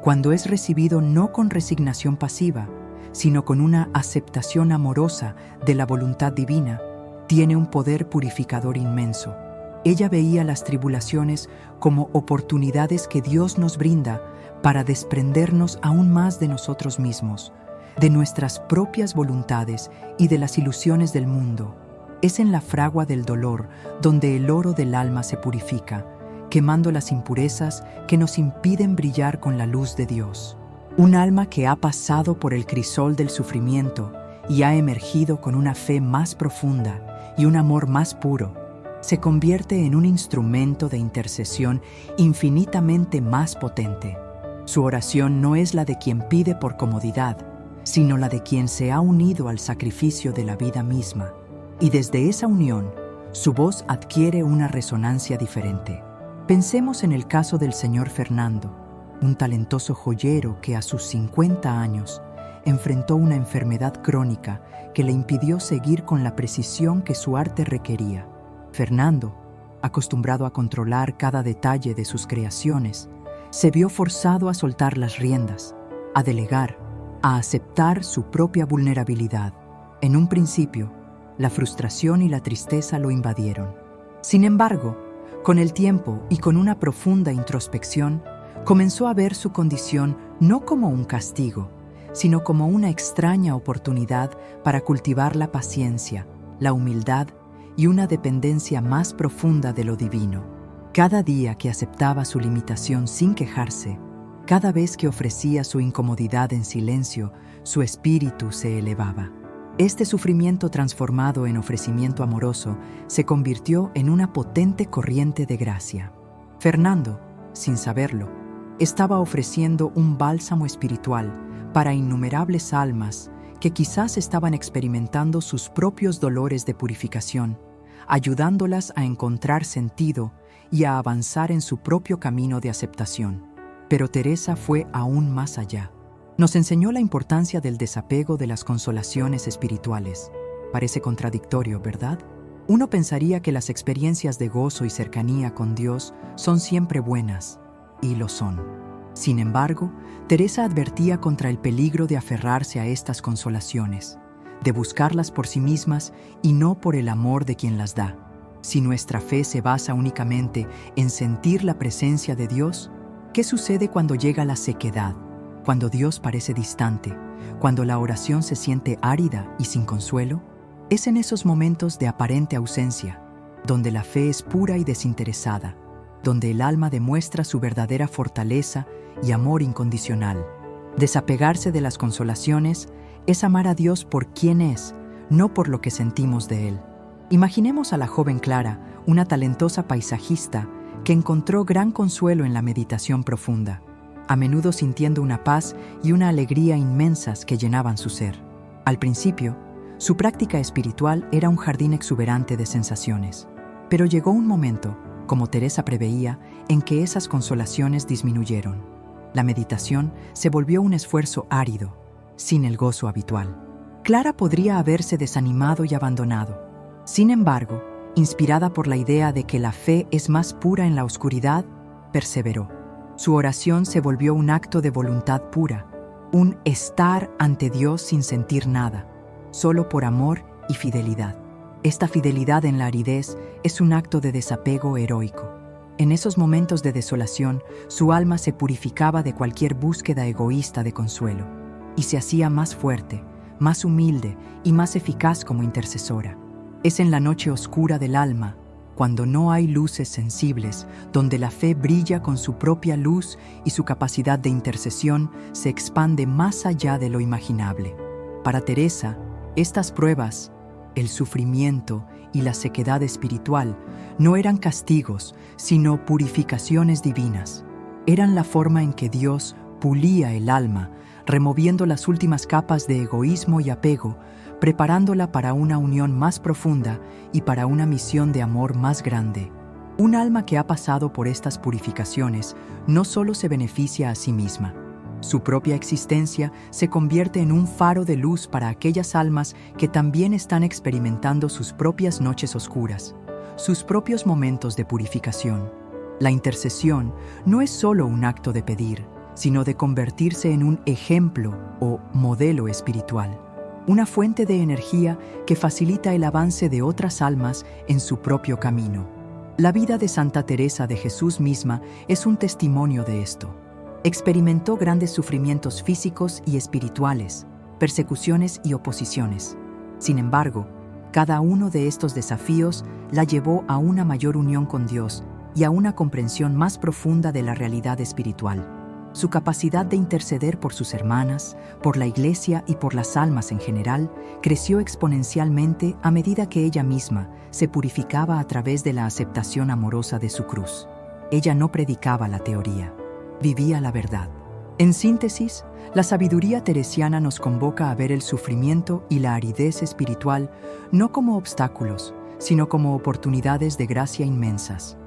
cuando es recibido no con resignación pasiva, sino con una aceptación amorosa de la voluntad divina, tiene un poder purificador inmenso. Ella veía las tribulaciones como oportunidades que Dios nos brinda para desprendernos aún más de nosotros mismos, de nuestras propias voluntades y de las ilusiones del mundo. Es en la fragua del dolor donde el oro del alma se purifica, quemando las impurezas que nos impiden brillar con la luz de Dios. Un alma que ha pasado por el crisol del sufrimiento y ha emergido con una fe más profunda y un amor más puro, se convierte en un instrumento de intercesión infinitamente más potente. Su oración no es la de quien pide por comodidad, sino la de quien se ha unido al sacrificio de la vida misma. Y desde esa unión, su voz adquiere una resonancia diferente. Pensemos en el caso del señor Fernando, un talentoso joyero que a sus 50 años enfrentó una enfermedad crónica que le impidió seguir con la precisión que su arte requería. Fernando, acostumbrado a controlar cada detalle de sus creaciones, se vio forzado a soltar las riendas, a delegar, a aceptar su propia vulnerabilidad. En un principio, la frustración y la tristeza lo invadieron. Sin embargo, con el tiempo y con una profunda introspección, comenzó a ver su condición no como un castigo, sino como una extraña oportunidad para cultivar la paciencia, la humildad y una dependencia más profunda de lo divino. Cada día que aceptaba su limitación sin quejarse, cada vez que ofrecía su incomodidad en silencio, su espíritu se elevaba. Este sufrimiento transformado en ofrecimiento amoroso se convirtió en una potente corriente de gracia. Fernando, sin saberlo, estaba ofreciendo un bálsamo espiritual para innumerables almas que quizás estaban experimentando sus propios dolores de purificación, ayudándolas a encontrar sentido y a avanzar en su propio camino de aceptación. Pero Teresa fue aún más allá. Nos enseñó la importancia del desapego de las consolaciones espirituales. Parece contradictorio, ¿verdad? Uno pensaría que las experiencias de gozo y cercanía con Dios son siempre buenas, y lo son. Sin embargo, Teresa advertía contra el peligro de aferrarse a estas consolaciones, de buscarlas por sí mismas y no por el amor de quien las da. Si nuestra fe se basa únicamente en sentir la presencia de Dios, ¿qué sucede cuando llega la sequedad? Cuando Dios parece distante, cuando la oración se siente árida y sin consuelo. Es en esos momentos de aparente ausencia, donde la fe es pura y desinteresada, donde el alma demuestra su verdadera fortaleza y amor incondicional. Desapegarse de las consolaciones es amar a Dios por quien es, no por lo que sentimos de Él. Imaginemos a la joven Clara, una talentosa paisajista que encontró gran consuelo en la meditación profunda, a menudo sintiendo una paz y una alegría inmensas que llenaban su ser. Al principio, su práctica espiritual era un jardín exuberante de sensaciones, pero llegó un momento, como Teresa preveía, en que esas consolaciones disminuyeron. La meditación se volvió un esfuerzo árido, sin el gozo habitual. Clara podría haberse desanimado y abandonado. Sin embargo, inspirada por la idea de que la fe es más pura en la oscuridad, perseveró. Su oración se volvió un acto de voluntad pura, un estar ante Dios sin sentir nada, solo por amor y fidelidad. Esta fidelidad en la aridez es un acto de desapego heroico. En esos momentos de desolación, su alma se purificaba de cualquier búsqueda egoísta de consuelo y se hacía más fuerte, más humilde y más eficaz como intercesora. Es en la noche oscura del alma, cuando no hay luces sensibles, donde la fe brilla con su propia luz y su capacidad de intercesión se expande más allá de lo imaginable. Para Teresa, estas pruebas, el sufrimiento y la sequedad espiritual, no eran castigos, sino purificaciones divinas. Eran la forma en que Dios pulía el alma, removiendo las últimas capas de egoísmo y apego, preparándola para una unión más profunda y para una misión de amor más grande. Un alma que ha pasado por estas purificaciones no solo se beneficia a sí misma. Su propia existencia se convierte en un faro de luz para aquellas almas que también están experimentando sus propias noches oscuras, sus propios momentos de purificación. La intercesión no es solo un acto de pedir, sino de convertirse en un ejemplo o modelo espiritual, una fuente de energía que facilita el avance de otras almas en su propio camino. La vida de Santa Teresa de Jesús misma es un testimonio de esto. Experimentó grandes sufrimientos físicos y espirituales, persecuciones y oposiciones. Sin embargo, cada uno de estos desafíos la llevó a una mayor unión con Dios y a una comprensión más profunda de la realidad espiritual. Su capacidad de interceder por sus hermanas, por la Iglesia y por las almas en general creció exponencialmente a medida que ella misma se purificaba a través de la aceptación amorosa de su cruz. Ella no predicaba la teoría, vivía la verdad. En síntesis, la sabiduría teresiana nos convoca a ver el sufrimiento y la aridez espiritual no como obstáculos, sino como oportunidades de gracia inmensas.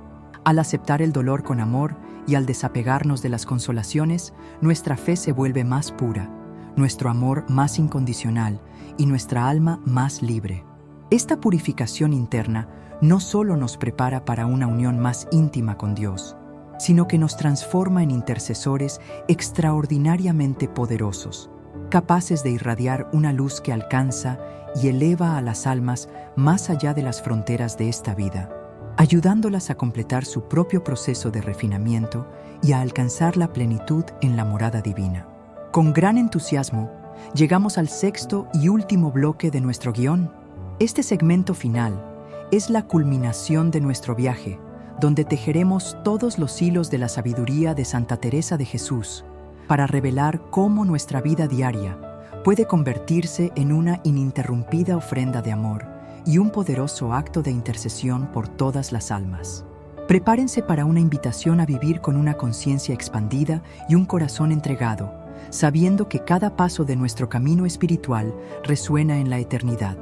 Al aceptar el dolor con amor y al desapegarnos de las consolaciones, nuestra fe se vuelve más pura, nuestro amor más incondicional y nuestra alma más libre. Esta purificación interna no solo nos prepara para una unión más íntima con Dios, sino que nos transforma en intercesores extraordinariamente poderosos, capaces de irradiar una luz que alcanza y eleva a las almas más allá de las fronteras de esta vida, ayudándolas a completar su propio proceso de refinamiento y a alcanzar la plenitud en la morada divina. Con gran entusiasmo, llegamos al sexto y último bloque de nuestro guión. Este segmento final es la culminación de nuestro viaje, donde tejeremos todos los hilos de la sabiduría de Santa Teresa de Jesús para revelar cómo nuestra vida diaria puede convertirse en una ininterrumpida ofrenda de amor y un poderoso acto de intercesión por todas las almas. Prepárense para una invitación a vivir con una conciencia expandida y un corazón entregado, sabiendo que cada paso de nuestro camino espiritual resuena en la eternidad.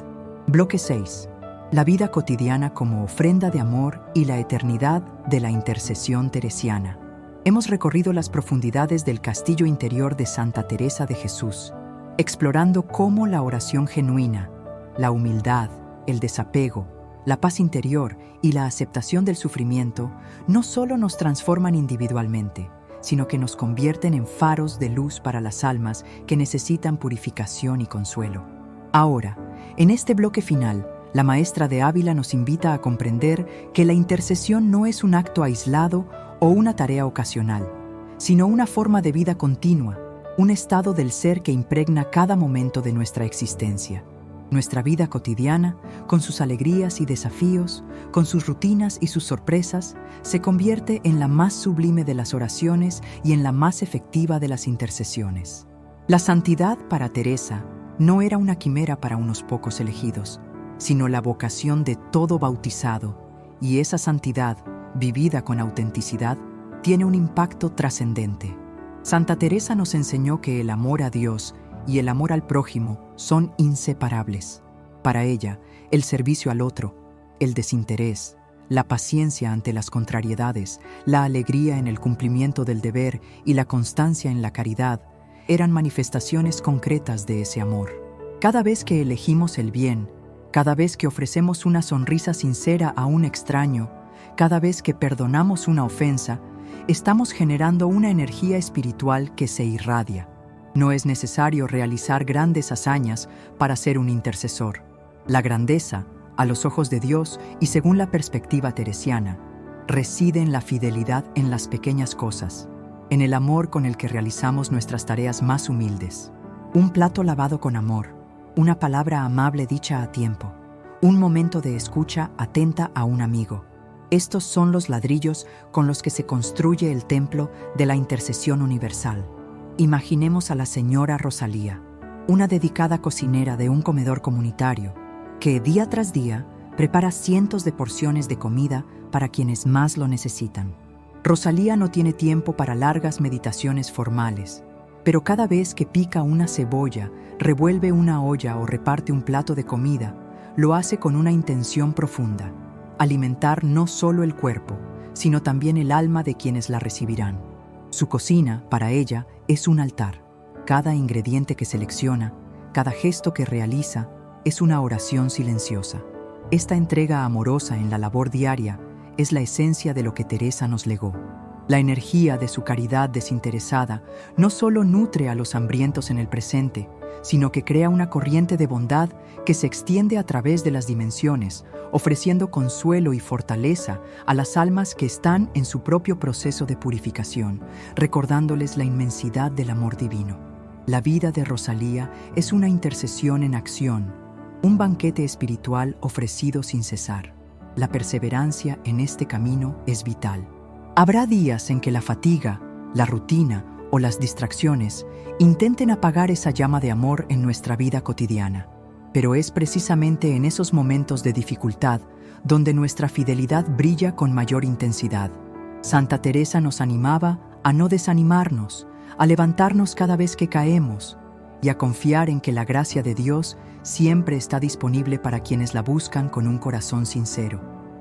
Bloque 6. La vida cotidiana como ofrenda de amor y la eternidad de la intercesión teresiana. Hemos recorrido las profundidades del castillo interior de Santa Teresa de Jesús, explorando cómo la oración genuina, la humildad, el desapego, la paz interior y la aceptación del sufrimiento no solo nos transforman individualmente, sino que nos convierten en faros de luz para las almas que necesitan purificación y consuelo. Ahora, en este bloque final, la maestra de Ávila nos invita a comprender que la intercesión no es un acto aislado o una tarea ocasional, sino una forma de vida continua, un estado del ser que impregna cada momento de nuestra existencia. Nuestra vida cotidiana, con sus alegrías y desafíos, con sus rutinas y sus sorpresas, se convierte en la más sublime de las oraciones y en la más efectiva de las intercesiones. La santidad para Teresa no era una quimera para unos pocos elegidos, sino la vocación de todo bautizado, y esa santidad, vivida con autenticidad, tiene un impacto trascendente. Santa Teresa nos enseñó que el amor a Dios y el amor al prójimo son inseparables. Para ella, el servicio al otro, el desinterés, la paciencia ante las contrariedades, la alegría en el cumplimiento del deber y la constancia en la caridad eran manifestaciones concretas de ese amor. Cada vez que elegimos el bien, cada vez que ofrecemos una sonrisa sincera a un extraño, cada vez que perdonamos una ofensa, estamos generando una energía espiritual que se irradia. No es necesario realizar grandes hazañas para ser un intercesor. La grandeza, a los ojos de Dios y según la perspectiva teresiana, reside en la fidelidad en las pequeñas cosas, en el amor con el que realizamos nuestras tareas más humildes. Un plato lavado con amor, una palabra amable dicha a tiempo, un momento de escucha atenta a un amigo. Estos son los ladrillos con los que se construye el templo de la intercesión universal. Imaginemos a la señora Rosalía, una dedicada cocinera de un comedor comunitario, que día tras día prepara cientos de porciones de comida para quienes más lo necesitan. Rosalía no tiene tiempo para largas meditaciones formales, pero cada vez que pica una cebolla, revuelve una olla o reparte un plato de comida, lo hace con una intención profunda: alimentar no solo el cuerpo, sino también el alma de quienes la recibirán. Su cocina, para ella, es un altar. Cada ingrediente que selecciona, cada gesto que realiza, es una oración silenciosa. Esta entrega amorosa en la labor diaria es la esencia de lo que Teresa nos legó. La energía de su caridad desinteresada no solo nutre a los hambrientos en el presente, sino que crea una corriente de bondad que se extiende a través de las dimensiones, ofreciendo consuelo y fortaleza a las almas que están en su propio proceso de purificación, recordándoles la inmensidad del amor divino. La vida de Rosalía es una intercesión en acción, un banquete espiritual ofrecido sin cesar. La perseverancia en este camino es vital. Habrá días en que la fatiga, la rutina o las distracciones intenten apagar esa llama de amor en nuestra vida cotidiana. Pero es precisamente en esos momentos de dificultad donde nuestra fidelidad brilla con mayor intensidad. Santa Teresa nos animaba a no desanimarnos, a levantarnos cada vez que caemos y a confiar en que la gracia de Dios siempre está disponible para quienes la buscan con un corazón sincero.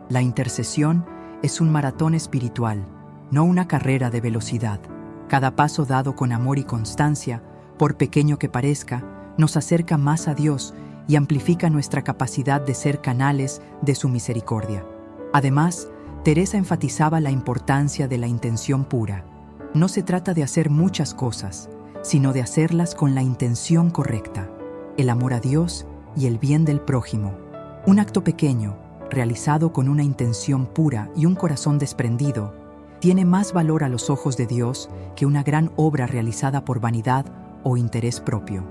La intercesión es un maratón espiritual, no una carrera de velocidad. Cada paso dado con amor y constancia, por pequeño que parezca, nos acerca más a Dios y amplifica nuestra capacidad de ser canales de su misericordia. Además, Teresa enfatizaba la importancia de la intención pura. No se trata de hacer muchas cosas, sino de hacerlas con la intención correcta, el amor a Dios y el bien del prójimo. Un acto pequeño, realizado con una intención pura y un corazón desprendido, tiene más valor a los ojos de Dios que una gran obra realizada por vanidad o interés propio.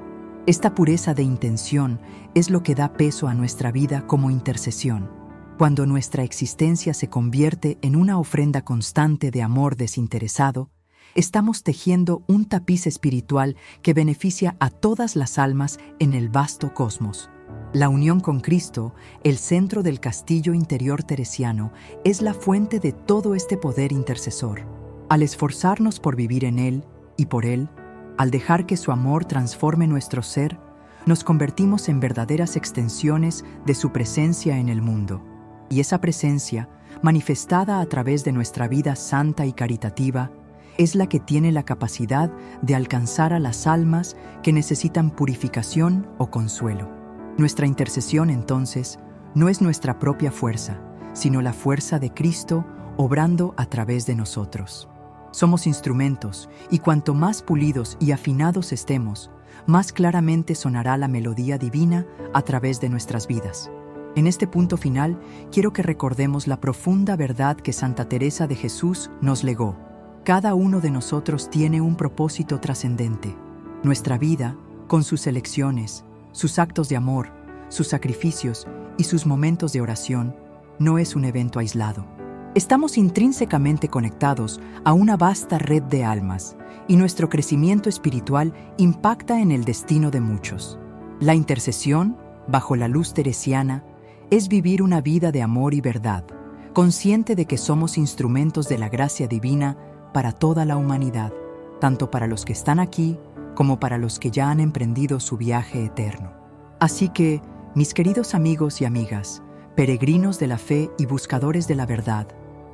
Esta pureza de intención es lo que da peso a nuestra vida como intercesión. Cuando nuestra existencia se convierte en una ofrenda constante de amor desinteresado, estamos tejiendo un tapiz espiritual que beneficia a todas las almas en el vasto cosmos. La unión con Cristo, el centro del castillo interior teresiano, es la fuente de todo este poder intercesor. Al esforzarnos por vivir en Él y por Él, al dejar que su amor transforme nuestro ser, nos convertimos en verdaderas extensiones de su presencia en el mundo. Y esa presencia, manifestada a través de nuestra vida santa y caritativa, es la que tiene la capacidad de alcanzar a las almas que necesitan purificación o consuelo. Nuestra intercesión, entonces, no es nuestra propia fuerza, sino la fuerza de Cristo obrando a través de nosotros. Somos instrumentos, y cuanto más pulidos y afinados estemos, más claramente sonará la melodía divina a través de nuestras vidas. En este punto final, quiero que recordemos la profunda verdad que Santa Teresa de Jesús nos legó. Cada uno de nosotros tiene un propósito trascendente. Nuestra vida, con sus elecciones, sus actos de amor, sus sacrificios y sus momentos de oración, no es un evento aislado. Estamos intrínsecamente conectados a una vasta red de almas, y nuestro crecimiento espiritual impacta en el destino de muchos. La intercesión, bajo la luz teresiana, es vivir una vida de amor y verdad, consciente de que somos instrumentos de la gracia divina para toda la humanidad, tanto para los que están aquí como para los que ya han emprendido su viaje eterno. Así que, mis queridos amigos y amigas, peregrinos de la fe y buscadores de la verdad,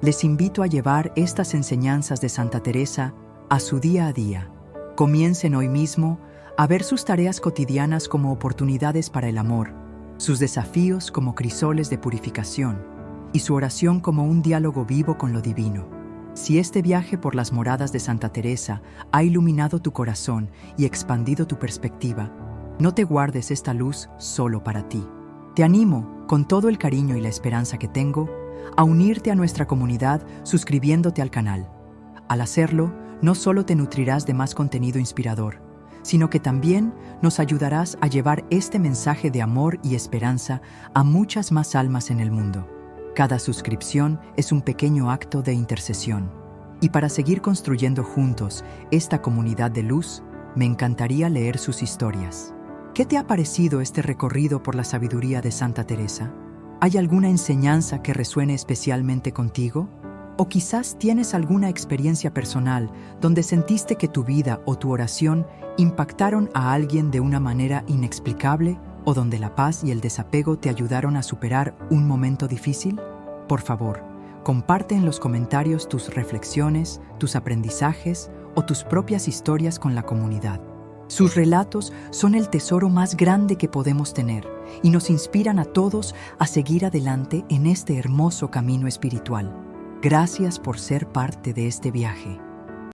les invito a llevar estas enseñanzas de Santa Teresa a su día a día. Comiencen hoy mismo a ver sus tareas cotidianas como oportunidades para el amor, sus desafíos como crisoles de purificación y su oración como un diálogo vivo con lo divino. Si este viaje por las moradas de Santa Teresa ha iluminado tu corazón y expandido tu perspectiva, no te guardes esta luz solo para ti. Te animo, con todo el cariño y la esperanza que tengo, a unirte a nuestra comunidad suscribiéndote al canal. Al hacerlo, no solo te nutrirás de más contenido inspirador, sino que también nos ayudarás a llevar este mensaje de amor y esperanza a muchas más almas en el mundo. Cada suscripción es un pequeño acto de intercesión. Y para seguir construyendo juntos esta comunidad de luz, me encantaría leer sus historias. ¿Qué te ha parecido este recorrido por la sabiduría de Santa Teresa? ¿Hay alguna enseñanza que resuene especialmente contigo? ¿O quizás tienes alguna experiencia personal donde sentiste que tu vida o tu oración impactaron a alguien de una manera inexplicable o donde la paz y el desapego te ayudaron a superar un momento difícil? Por favor, comparte en los comentarios tus reflexiones, tus aprendizajes o tus propias historias con la comunidad. Sus relatos son el tesoro más grande que podemos tener y nos inspiran a todos a seguir adelante en este hermoso camino espiritual. Gracias por ser parte de este viaje.